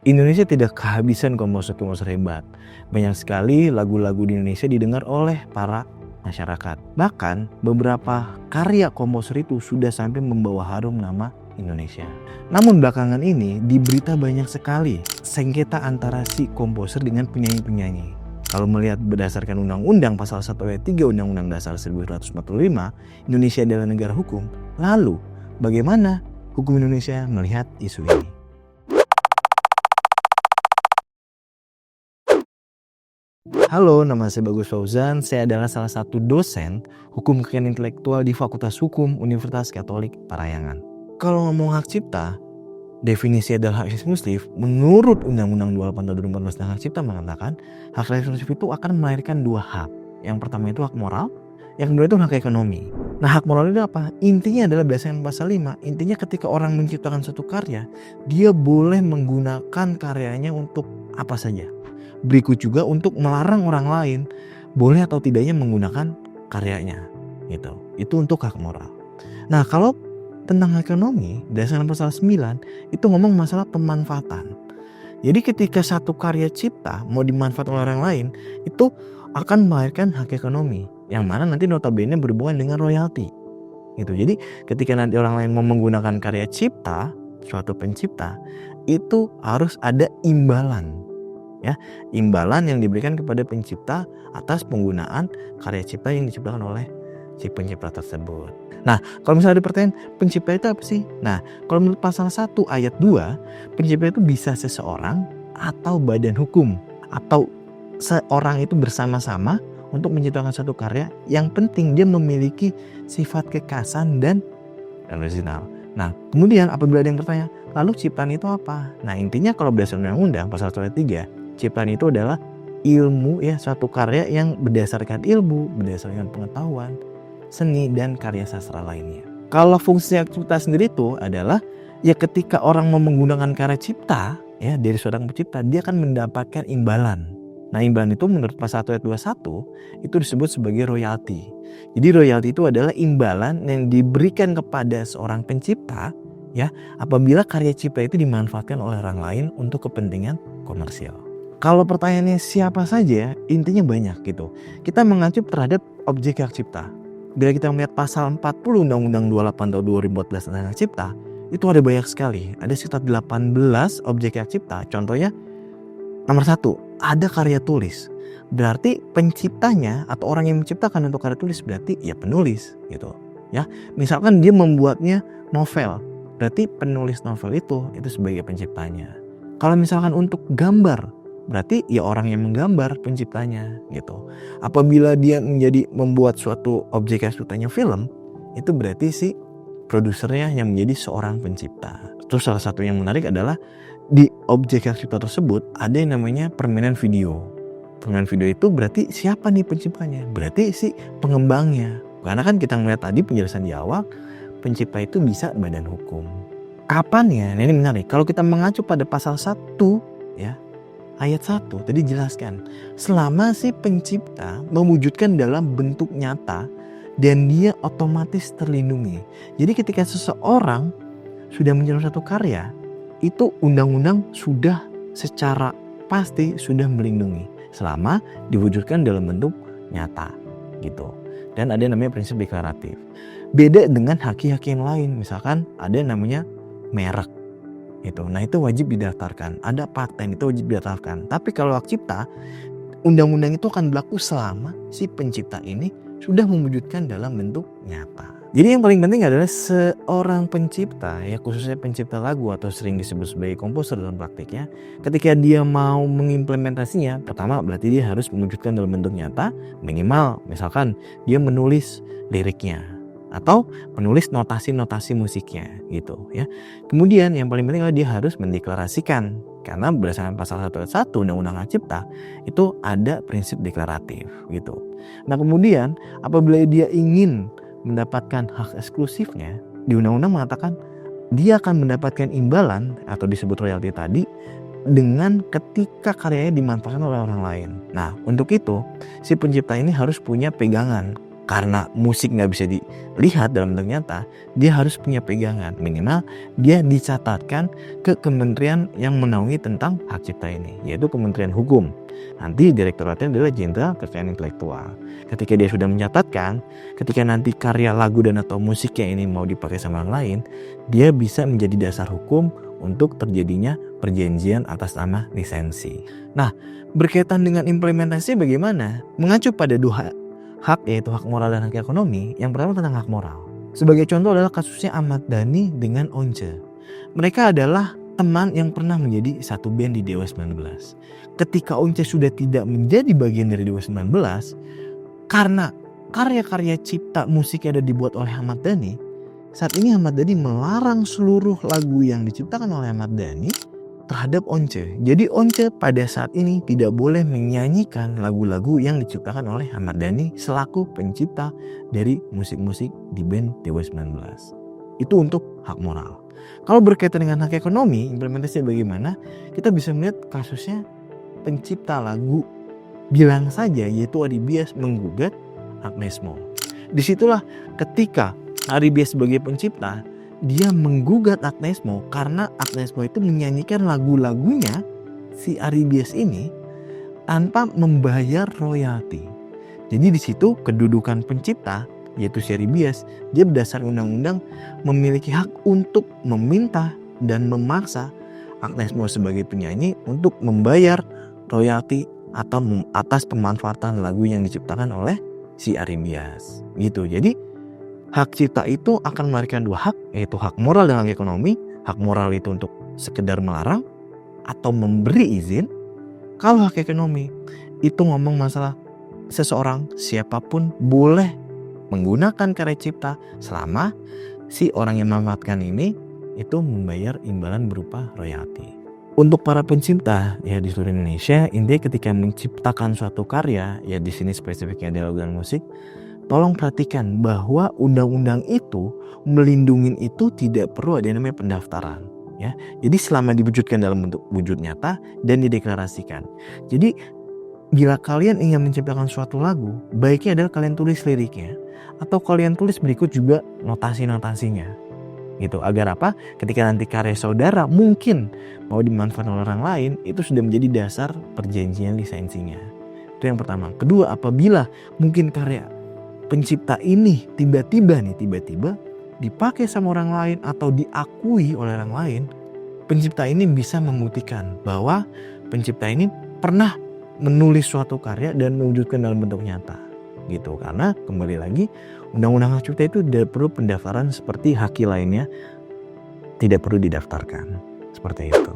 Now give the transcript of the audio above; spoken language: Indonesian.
Indonesia tidak kehabisan komposer-komposer hebat. Banyak sekali lagu-lagu di Indonesia didengar oleh para masyarakat. Bahkan beberapa karya komposer itu sudah sampai membawa harum nama Indonesia. Namun belakangan ini di berita banyak sekali sengketa antara si komposer dengan penyanyi-penyanyi. Kalau melihat berdasarkan Undang-Undang Pasal 1 Ayat 3 Undang-Undang Dasar 1945, Indonesia adalah negara hukum. Lalu, bagaimana hukum Indonesia melihat isu ini? Halo, nama saya Bagus Fauzan. Saya adalah salah satu dosen hukum kekayaan intelektual di Fakultas Hukum Universitas Katolik Parahyangan. Kalau ngomong hak cipta, definisi adalah hak eksklusif. Menurut Undang-Undang 28 tahun 2014 tentang hak cipta mengatakan hak eksklusif itu akan melahirkan dua hak. Yang pertama itu hak moral, yang kedua itu hak ekonomi. Nah, hak moral itu apa? Intinya adalah berdasarkan pasal 5. Intinya ketika orang menciptakan suatu karya, dia boleh menggunakan karyanya untuk apa saja. Berikut juga untuk melarang orang lain boleh atau tidaknya menggunakan karyanya. Gitu. Itu untuk hak moral. Nah, kalau tentang ekonomi, berdasarkan pasal 9 itu ngomong masalah pemanfaatan. Jadi ketika satu karya cipta mau dimanfaatkan oleh orang lain, itu akan melahirkan hak ekonomi, yang mana nanti notabene berhubungan dengan royalti. Gitu. Jadi ketika nanti orang lain mau menggunakan karya cipta, suatu pencipta, itu harus ada imbalan. Ya, imbalan yang diberikan kepada pencipta atas penggunaan karya cipta yang diciptakan oleh si pencipta tersebut. Nah, kalau misalnya ada pertanyaan, pencipta itu apa sih? Nah, kalau menurut pasal 1 ayat 2, pencipta itu bisa seseorang atau badan hukum, atau seorang itu bersama-sama untuk menciptakan satu karya. Yang penting dia memiliki sifat kekhasan dan original. Nah, kemudian apabila ada yang bertanya, lalu ciptaan itu apa? Nah, intinya kalau berdasarkan undang-undang pasal 1 ayat 3, ciptaan itu adalah ilmu, ya, suatu karya yang berdasarkan ilmu, berdasarkan pengetahuan, seni, dan karya sastra lainnya. Kalau fungsi hak cipta sendiri itu adalah ya ketika orang mau menggunakan karya cipta, ya, dari seorang pencipta, dia akan mendapatkan imbalan. Nah, imbalan itu menurut pasal 1 ayat 21 itu disebut sebagai royalti. Jadi royalti itu adalah imbalan yang diberikan kepada seorang pencipta, ya, apabila karya cipta itu dimanfaatkan oleh orang lain untuk kepentingan komersial. Kalau pertanyaannya siapa saja, intinya banyak gitu. Kita mengacu terhadap objek hak cipta. Bila kita melihat pasal 40 Undang-Undang 28 tahun 2014 tentang hak cipta, itu ada banyak sekali. Ada sekitar 18 objek hak cipta. Contohnya, nomor 1, ada karya tulis. Berarti penciptanya atau orang yang menciptakan untuk karya tulis berarti ya penulis gitu. Ya, misalkan dia membuatnya novel, berarti penulis novel itu sebagai penciptanya. Kalau misalkan untuk gambar, berarti ya orang yang menggambar penciptanya gitu. Apabila dia membuat suatu objek hak ciptanya film, itu berarti si produsernya yang menjadi seorang pencipta. Terus salah satu yang menarik adalah di objek hak cipta tersebut ada yang namanya permainan video. Permainan video itu berarti siapa nih penciptanya? Berarti si pengembangnya. Karena kan kita ngeliat tadi penjelasan di awal, pencipta itu bisa badan hukum. Kapan ya? Nah, ini menarik. Kalau kita mengacu pada pasal 1, ya, ayat 1 tadi jelaskan, selama si pencipta mewujudkan dalam bentuk nyata dan dia otomatis terlindungi. Jadi ketika seseorang sudah menciptakan satu karya, itu undang-undang sudah secara pasti sudah melindungi selama diwujudkan dalam bentuk nyata gitu. Dan ada yang namanya prinsip deklaratif. Beda dengan haki-haki yang lain, misalkan ada yang namanya merek. Nah, itu wajib didaftarkan. Ada paten, itu wajib didaftarkan. Tapi kalau hak cipta, undang-undang itu akan berlaku selama si pencipta ini sudah mewujudkan dalam bentuk nyata. Jadi yang paling penting adalah seorang pencipta, ya, khususnya pencipta lagu atau sering disebut sebagai komposer dalam praktiknya, ketika dia mau mengimplementasinya, pertama berarti dia harus mewujudkan dalam bentuk nyata, minimal misalkan dia menulis liriknya atau menulis notasi-notasi musiknya gitu, ya. Kemudian yang paling penting adalah dia harus mendeklarasikan, karena berdasarkan pasal 1 ayat 1 Undang-Undang Hak Cipta itu ada prinsip deklaratif gitu. Nah, kemudian apabila dia ingin mendapatkan hak eksklusifnya, di undang-undang mengatakan dia akan mendapatkan imbalan atau disebut royalti tadi dengan ketika karyanya dimanfaatkan oleh orang lain. Nah, untuk itu si pencipta ini harus punya pegangan karena musik nggak bisa dilihat dalam bentuk nyata, dia harus punya pegangan. Minimal dia dicatatkan ke kementerian yang menaungi tentang hak cipta ini, yaitu Kementerian Hukum. Nanti direktoratnya adalah Jenderal Kekayaan Intelektual. Ketika dia sudah mencatatkan, ketika nanti karya lagu dan atau musiknya ini mau dipakai sama orang lain, dia bisa menjadi dasar hukum untuk terjadinya perjanjian atas nama lisensi. Nah, berkaitan dengan implementasi bagaimana? Mengacu pada dua hak, yaitu hak moral dan hak ekonomi. Yang pertama tentang hak moral. Sebagai contoh adalah kasusnya Ahmad Dhani dengan Once. Mereka adalah teman yang pernah menjadi satu band di Dewa 19. Ketika Once sudah tidak menjadi bagian dari Dewa 19, karena karya-karya cipta musik yang ada dibuat oleh Ahmad Dhani, saat ini Ahmad Dhani melarang seluruh lagu yang diciptakan oleh Ahmad Dhani terhadap Once. Jadi Once pada saat ini tidak boleh menyanyikan lagu-lagu yang diciptakan oleh Ahmad Dhani selaku pencipta dari musik-musik di band Dewa 19. Itu untuk hak moral. Kalau berkaitan dengan hak ekonomi, implementasinya bagaimana? Kita bisa melihat kasusnya pencipta lagu Bilang Saja, yaitu Ari Bias menggugat Agnes Mo. Disitulah ketika Ari Bias sebagai pencipta, dia menggugat Agnes Mo karena Agnes Mo itu menyanyikan lagu-lagunya si Ari Bias ini tanpa membayar royalti. Jadi di situ kedudukan pencipta, yaitu si Ari Bias, dia berdasarkan undang-undang memiliki hak untuk meminta dan memaksa Agnes Mo sebagai penyanyi untuk membayar royalti atau atas pemanfaatan lagu yang diciptakan oleh si Ari Bias. Gitu. Jadi hak cipta itu akan melahirkan dua hak, yaitu hak moral dan hak ekonomi. Hak moral itu untuk sekedar melarang atau memberi izin. Kalau hak ekonomi itu ngomong masalah seseorang, siapapun boleh menggunakan karya cipta selama si orang yang memanfaatkan ini itu membayar imbalan berupa royalti. Untuk para pencipta ya di seluruh Indonesia, intinya ketika menciptakan suatu karya, ya di sini spesifiknya adalah lagu dan musik, tolong perhatikan bahwa undang-undang itu melindungi itu tidak perlu ada yang namanya pendaftaran. Ya, jadi selama diwujudkan dalam bentuk wujud nyata dan dideklarasikan. Jadi bila kalian ingin menciptakan suatu lagu, baiknya adalah kalian tulis liriknya atau kalian tulis berikut juga notasi-notasinya. Gitu, agar apa? Ketika nanti karya saudara mungkin mau dimanfaatkan oleh orang lain, itu sudah menjadi dasar perjanjian lisensinya. Itu yang pertama. Kedua, apabila mungkin karya pencipta ini tiba-tiba dipakai sama orang lain atau diakui oleh orang lain, pencipta ini bisa membuktikan bahwa pencipta ini pernah menulis suatu karya dan mewujudkan dalam bentuk nyata. Gitu, karena kembali lagi undang-undang hak cipta itu tidak perlu pendaftaran seperti haki lainnya, tidak perlu didaftarkan seperti itu.